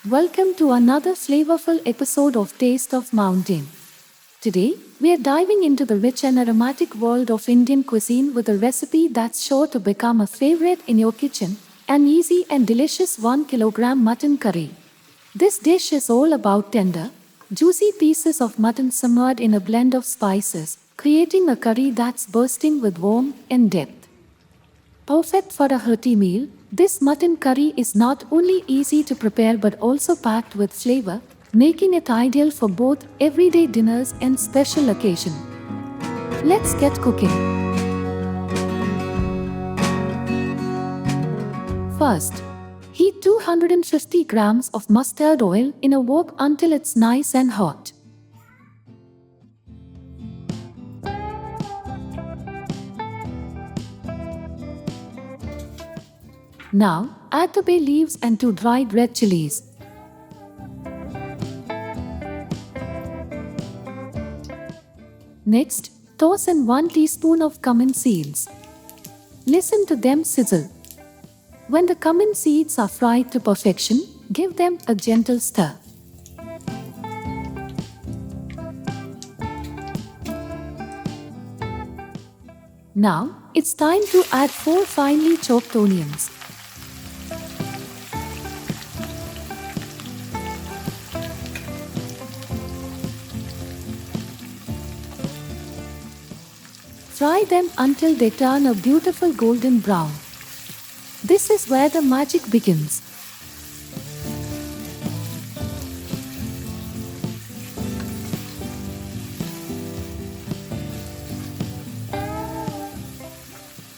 Welcome to another flavorful episode of Taste of Mountain. Today, we are diving into the rich and aromatic world of Indian cuisine with a recipe that's sure to become a favorite in your kitchen, an easy and delicious 1 kilogram mutton curry. This dish is all about tender, juicy pieces of mutton simmered in a blend of spices, creating a curry that's bursting with warmth and depth. Perfect for a hearty meal, this mutton curry is not only easy to prepare but also packed with flavor, making it ideal for both everyday dinners and special occasions. Let's get cooking. First, heat 250 grams of mustard oil in a wok until it's nice and hot. Now, add the bay leaves and 2 dried red chilies. Next, toss in 1 teaspoon of cumin seeds. Listen to them sizzle. When the cumin seeds are fried to perfection, give them a gentle stir. Now, it's time to add 4 finely chopped onions. Fry them until they turn a beautiful golden brown. This is where the magic begins.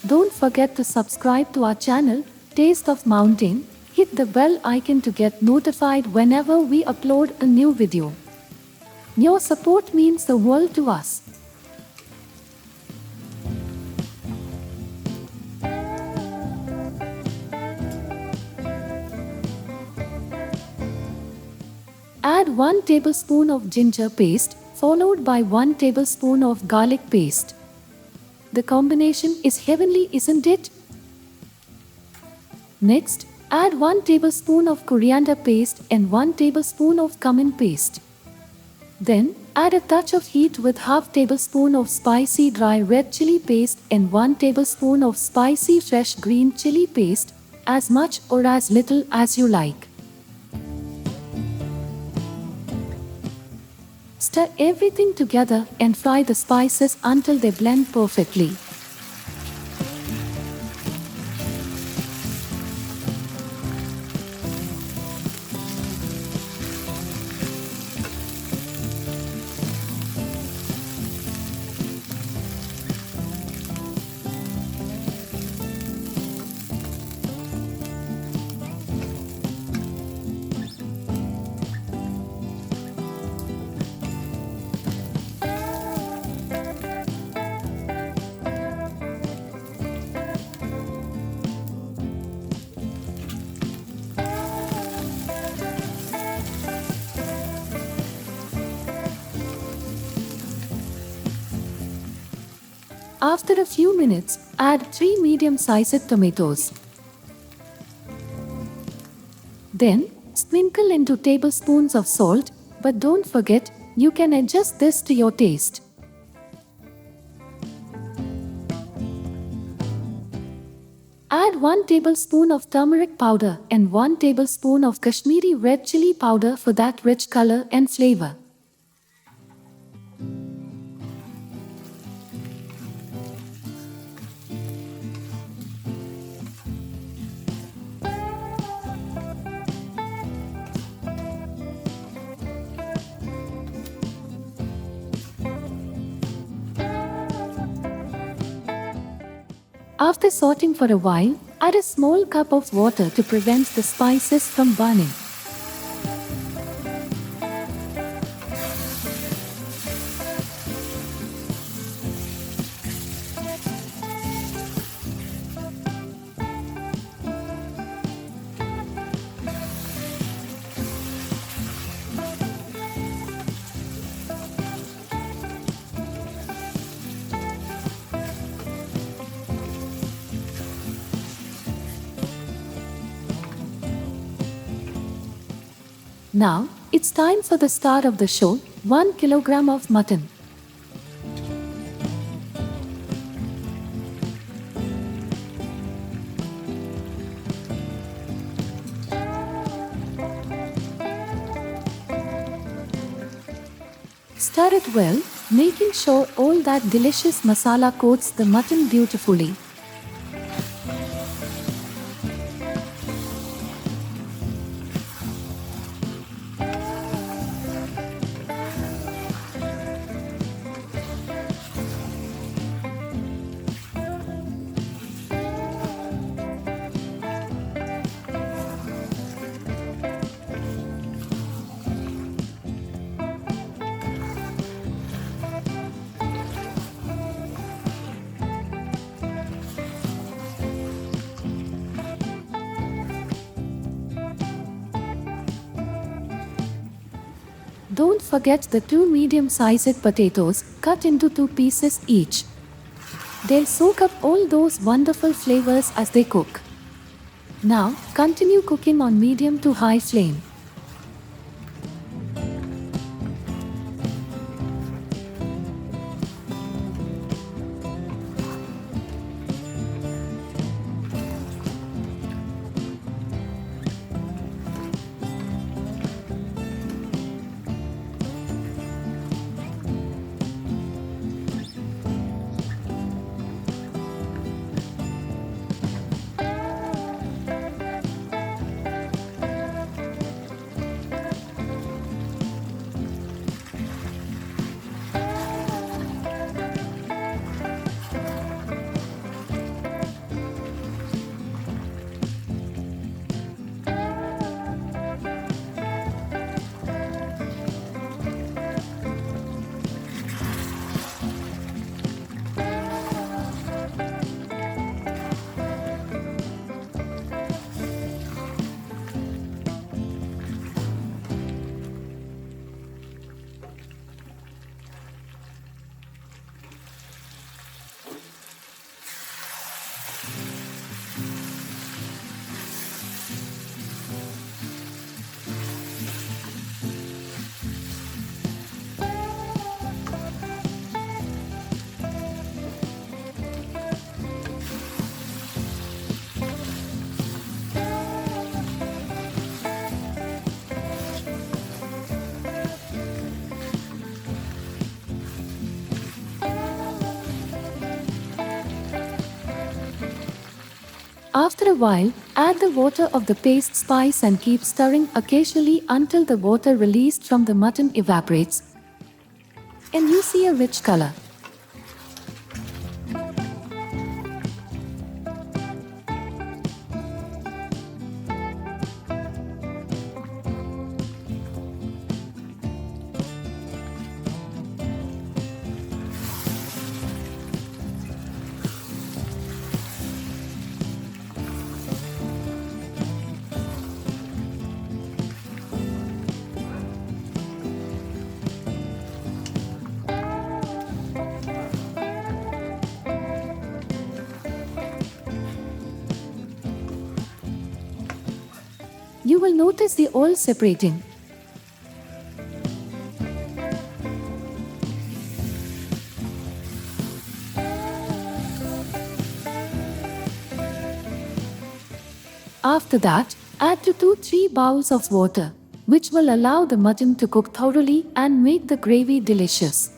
Don't forget to subscribe to our channel, Taste of Mountain. Hit the bell icon to get notified whenever we upload a new video. Your support means the world to us. Add 1 tablespoon of ginger paste, followed by 1 tablespoon of garlic paste. The combination is heavenly, isn't it? Next, add 1 tablespoon of coriander paste and 1 tablespoon of cumin paste. Then, add a touch of heat with half tablespoon of spicy dry red chili paste and 1 tablespoon of spicy fresh green chili paste, as much or as little as you like. Stir everything together and fry the spices until they blend perfectly. After a few minutes, add 3 medium-sized tomatoes. Then, sprinkle in 2 tablespoons of salt, but don't forget, you can adjust this to your taste. Add 1 tablespoon of turmeric powder and 1 tablespoon of Kashmiri red chili powder for that rich color and flavor. After sauteing for a while, add a small cup of water to prevent the spices from burning. Now, it's time for the star of the show, 1 kilogram of mutton. Stir it well, making sure all that delicious masala coats the mutton beautifully. Don't forget the 2 medium-sized potatoes, cut into 2 pieces each. They'll soak up all those wonderful flavors as they cook. Now, continue cooking on medium to high flame. After a while, add the water of the paste spice and keep stirring occasionally until the water released from the mutton evaporates and you see a rich color. You will notice the oil separating. After that, add 2 to 3 bowls of water, which will allow the mutton to cook thoroughly and make the gravy delicious.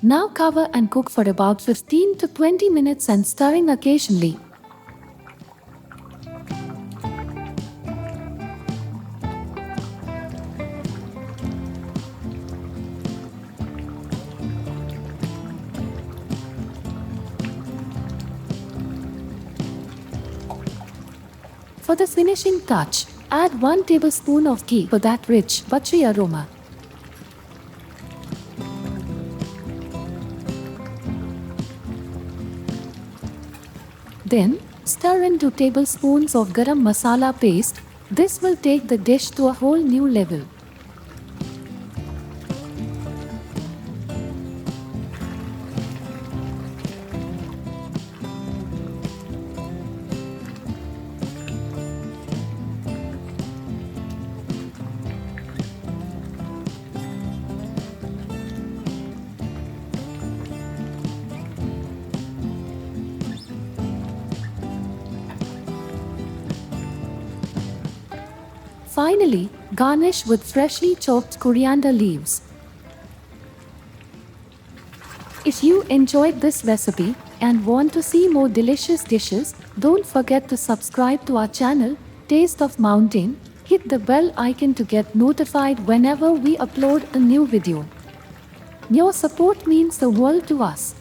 Now cover and cook for about 15 to 20 minutes and stirring occasionally. For the finishing touch, add 1 tablespoon of ghee for that rich, buttery aroma. Then, stir in 2 tablespoons of garam masala paste. This will take the dish to a whole new level. Finally, garnish with freshly chopped coriander leaves. If you enjoyed this recipe and want to see more delicious dishes, don't forget to subscribe to our channel, Taste of Mountain. Hit the bell icon to get notified whenever we upload a new video. Your support means the world to us.